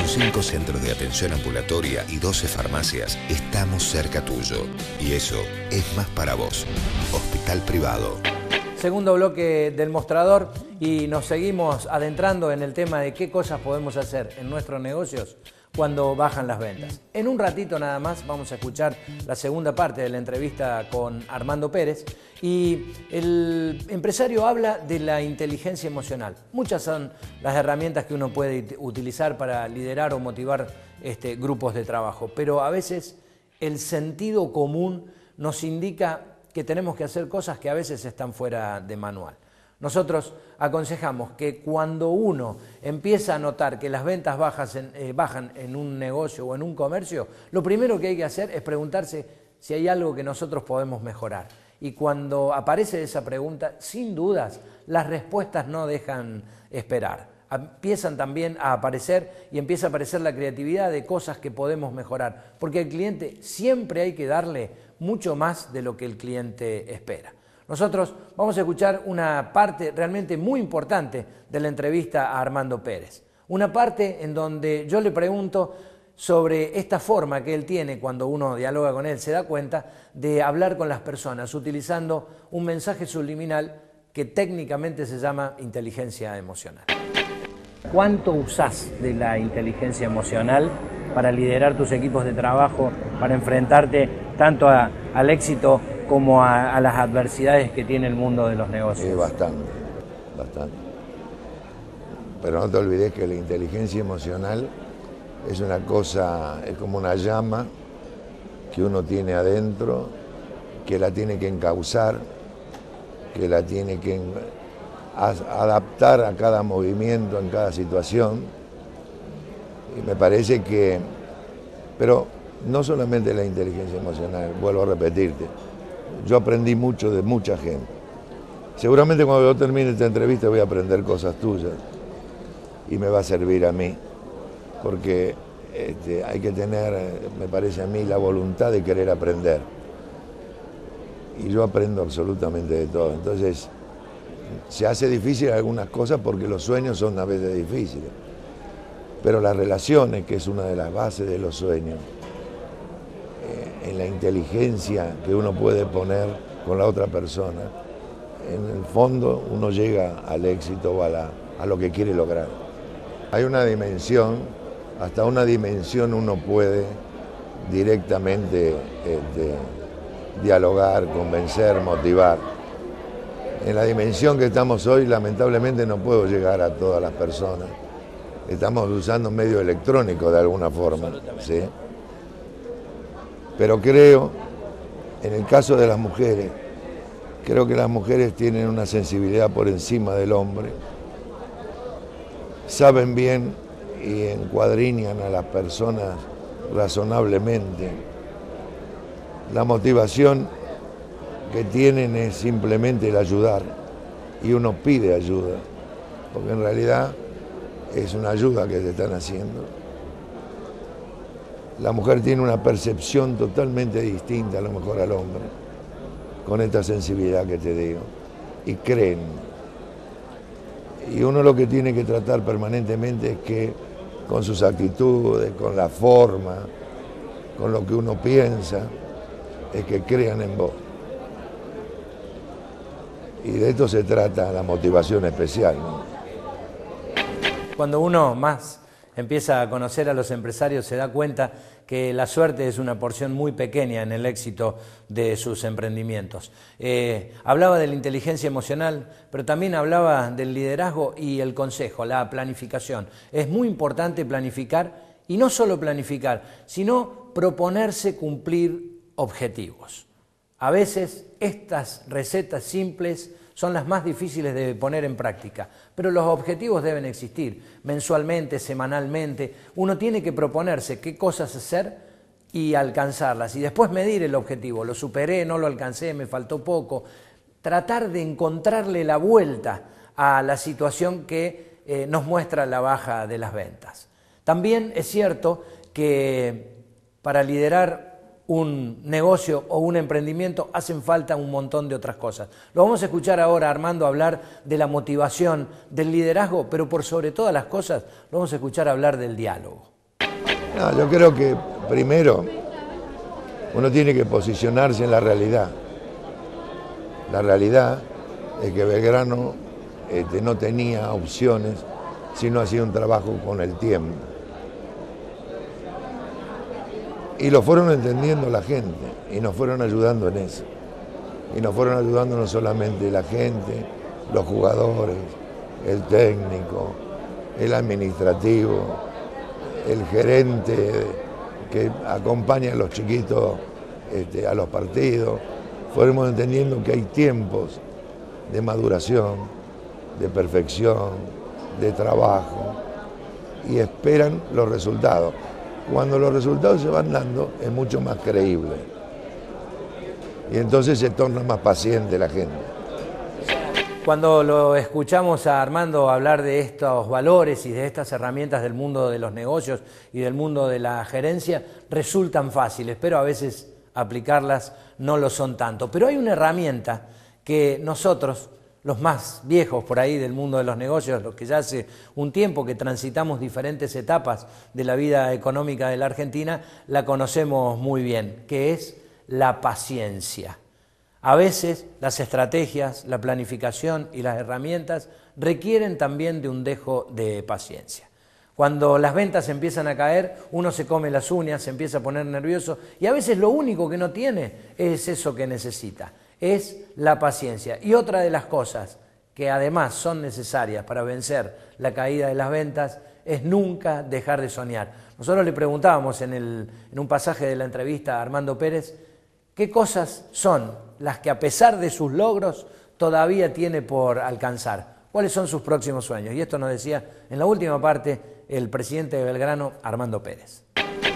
5 centros de atención ambulatoria y 12 farmacias, estamos cerca tuyo. Y eso es más para vos. Hospital Privado. Segundo bloque del mostrador y nos seguimos adentrando en el tema de qué cosas podemos hacer en nuestros negocios cuando bajan las ventas. En un ratito nada más vamos a escuchar la segunda parte de la entrevista con Armando Pérez y el empresario habla de la inteligencia emocional. Muchas son las herramientas que uno puede utilizar para liderar o motivar grupos de trabajo, pero a veces el sentido común nos indica que tenemos que hacer cosas que a veces están fuera de manual. Nosotros aconsejamos que cuando uno empieza a notar que las ventas bajan en un negocio o en un comercio, lo primero que hay que hacer es preguntarse si hay algo que nosotros podemos mejorar. Y cuando aparece esa pregunta, sin dudas, las respuestas no dejan esperar. Empiezan también a aparecer y empieza a aparecer la creatividad de cosas que podemos mejorar, porque al cliente siempre hay que darle mucho más de lo que el cliente espera. Nosotros vamos a escuchar una parte realmente muy importante de la entrevista a Armando Pérez. Una parte en donde yo le pregunto sobre esta forma que él tiene cuando uno dialoga con él, se da cuenta de hablar con las personas utilizando un mensaje subliminal que técnicamente se llama inteligencia emocional. ¿Cuánto usás de la inteligencia emocional para liderar tus equipos de trabajo, para enfrentarte tanto al éxito como a las adversidades que tiene el mundo de los negocios? Bastante. Pero no te olvides que la inteligencia emocional es una cosa, es como una llama que uno tiene adentro, que la tiene que encauzar, que la tiene que adaptar a cada movimiento, en cada situación. Y me parece que, pero no solamente la inteligencia emocional, vuelvo a repetirte, yo aprendí mucho de mucha gente. Seguramente cuando yo termine esta entrevista voy a aprender cosas tuyas y me va a servir a mí, porque hay que tener, me parece a mí, la voluntad de querer aprender. Y yo aprendo absolutamente de todo. Entonces, se hace difícil algunas cosas porque los sueños son a veces difíciles. Pero las relaciones, que es una de las bases de los sueños, en la inteligencia que uno puede poner con la otra persona, en el fondo uno llega al éxito o a lo que quiere lograr. Hay una dimensión, hasta una dimensión uno puede directamente dialogar, convencer, motivar. En la dimensión que estamos hoy, lamentablemente no puedo llegar a todas las personas. Estamos usando medios electrónicos de alguna forma, ¿sí? Pero creo, en el caso de las mujeres, creo que las mujeres tienen una sensibilidad por encima del hombre, saben bien y encuadrinan a las personas razonablemente. La motivación que tienen es simplemente el ayudar, y uno pide ayuda, porque en realidad es una ayuda que se están haciendo. La mujer tiene una percepción totalmente distinta a lo mejor al hombre, con esta sensibilidad que te digo, y creen. Y uno lo que tiene que tratar permanentemente es que con sus actitudes, con la forma, con lo que uno piensa, es que crean en vos. Y de esto se trata la motivación especial, ¿no? Cuando uno más empieza a conocer a los empresarios, se da cuenta que la suerte es una porción muy pequeña en el éxito de sus emprendimientos. Hablaba de la inteligencia emocional, pero también hablaba del liderazgo y el consejo, la planificación. Es muy importante planificar, y no solo planificar, sino proponerse cumplir objetivos. A veces estas recetas simples son las más difíciles de poner en práctica, pero los objetivos deben existir mensualmente, semanalmente. Uno tiene que proponerse qué cosas hacer y alcanzarlas, y después medir el objetivo. Lo superé, no lo alcancé, me faltó poco. Tratar de encontrarle la vuelta a la situación que nos muestra la baja de las ventas. También es cierto que para liderar un negocio o un emprendimiento hacen falta un montón de otras cosas. Lo vamos a escuchar ahora, Armando, hablar de la motivación, del liderazgo, pero por sobre todas las cosas lo vamos a escuchar hablar del diálogo. No, yo creo que primero uno tiene que posicionarse en la realidad. La realidad es que Belgrano no tenía opciones si no hacía un trabajo con el tiempo. Y lo fueron entendiendo la gente y nos fueron ayudando en eso. Y nos fueron ayudando no solamente la gente, los jugadores, el técnico, el administrativo, el gerente que acompaña a los chiquitos a los partidos. Fuimos entendiendo que hay tiempos de maduración, de perfección, de trabajo y esperan los resultados. Cuando los resultados se van dando es mucho más creíble y entonces se torna más paciente la gente. Cuando lo escuchamos a Armando hablar de estos valores y de estas herramientas del mundo de los negocios y del mundo de la gerencia, resultan fáciles, pero a veces aplicarlas no lo son tanto. Pero hay una herramienta que nosotros, los más viejos por ahí del mundo de los negocios, los que ya hace un tiempo que transitamos diferentes etapas de la vida económica de la Argentina, la conocemos muy bien, que es la paciencia. A veces las estrategias, la planificación y las herramientas requieren también de un dejo de paciencia. Cuando las ventas empiezan a caer, uno se come las uñas, se empieza a poner nervioso y a veces lo único que no tiene es eso que necesita, es la paciencia. Y otra de las cosas que además son necesarias para vencer la caída de las ventas es nunca dejar de soñar. Nosotros le preguntábamos en un pasaje de la entrevista a Armando Pérez qué cosas son las que a pesar de sus logros todavía tiene por alcanzar. ¿Cuáles son sus próximos sueños? Y esto nos decía en la última parte el presidente de Belgrano, Armando Pérez.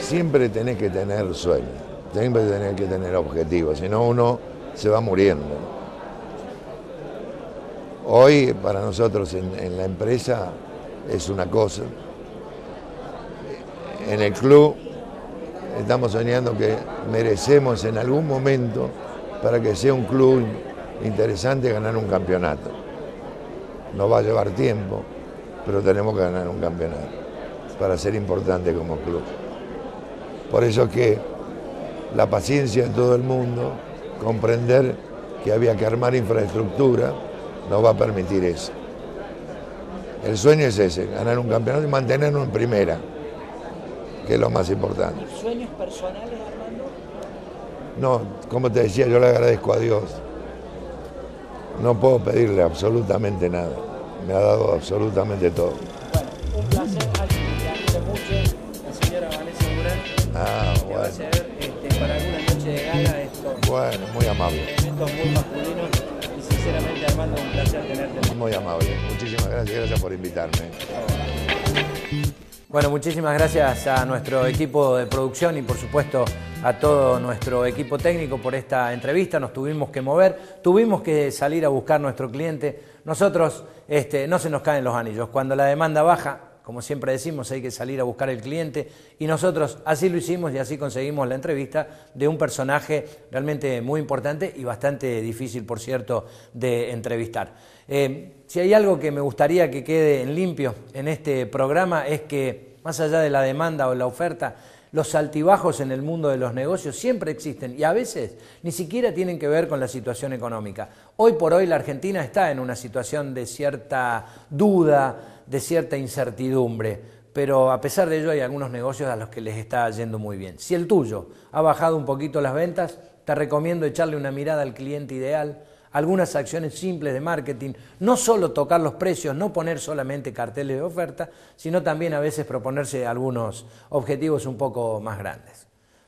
Siempre tenés que tener sueños, siempre tenés que tener objetivos, si no uno se va muriendo. Hoy para nosotros en la empresa es una cosa, en el club estamos soñando que merecemos en algún momento, para que sea un club interesante, ganar un campeonato. Nos va a llevar tiempo, pero tenemos que ganar un campeonato para ser importante como club. Por eso es que la paciencia de todo el mundo, comprender que había que armar infraestructura, nos va a permitir eso. El sueño es ese, ganar un campeonato y mantenernos en primera, que es lo más importante. ¿Sueños personales, Armando? No, como te decía, yo le agradezco a Dios. No puedo pedirle absolutamente nada. Me ha dado absolutamente todo. Bueno, un placer, alguien que admiro mucho, la señora Vanessa Durán. Bueno. Va a ser para alguna noche de gala esto. Bueno, muy amable. Eventos muy masculinos y sinceramente, Armando, un placer tenerte. Muy amable. Muchísimas gracias por invitarme. Bueno, muchísimas gracias a nuestro equipo de producción y por supuesto a todo nuestro equipo técnico por esta entrevista. Nos tuvimos que mover, tuvimos que salir a buscar nuestro cliente. Nosotros no se nos caen los anillos. Cuando la demanda baja, como siempre decimos, hay que salir a buscar el cliente y nosotros así lo hicimos y así conseguimos la entrevista de un personaje realmente muy importante y bastante difícil, por cierto, de entrevistar. Si hay algo que me gustaría que quede en limpio en este programa es que, más allá de la demanda o la oferta, los altibajos en el mundo de los negocios siempre existen y a veces ni siquiera tienen que ver con la situación económica. Hoy por hoy la Argentina está en una situación de cierta duda, de cierta incertidumbre, pero a pesar de ello hay algunos negocios a los que les está yendo muy bien. Si el tuyo ha bajado un poquito las ventas, te recomiendo echarle una mirada al cliente ideal, algunas acciones simples de marketing, no solo tocar los precios, no poner solamente carteles de oferta, sino también a veces proponerse algunos objetivos un poco más grandes.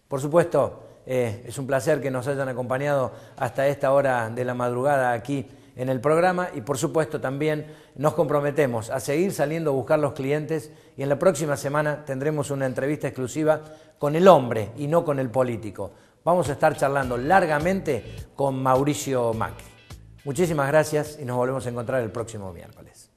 Por supuesto, es un placer que nos hayan acompañado hasta esta hora de la madrugada aquí en el programa y por supuesto también nos comprometemos a seguir saliendo a buscar los clientes y en la próxima semana tendremos una entrevista exclusiva con el hombre y no con el político. Vamos a estar charlando largamente con Mauricio Macri. Muchísimas gracias y nos volvemos a encontrar el próximo miércoles.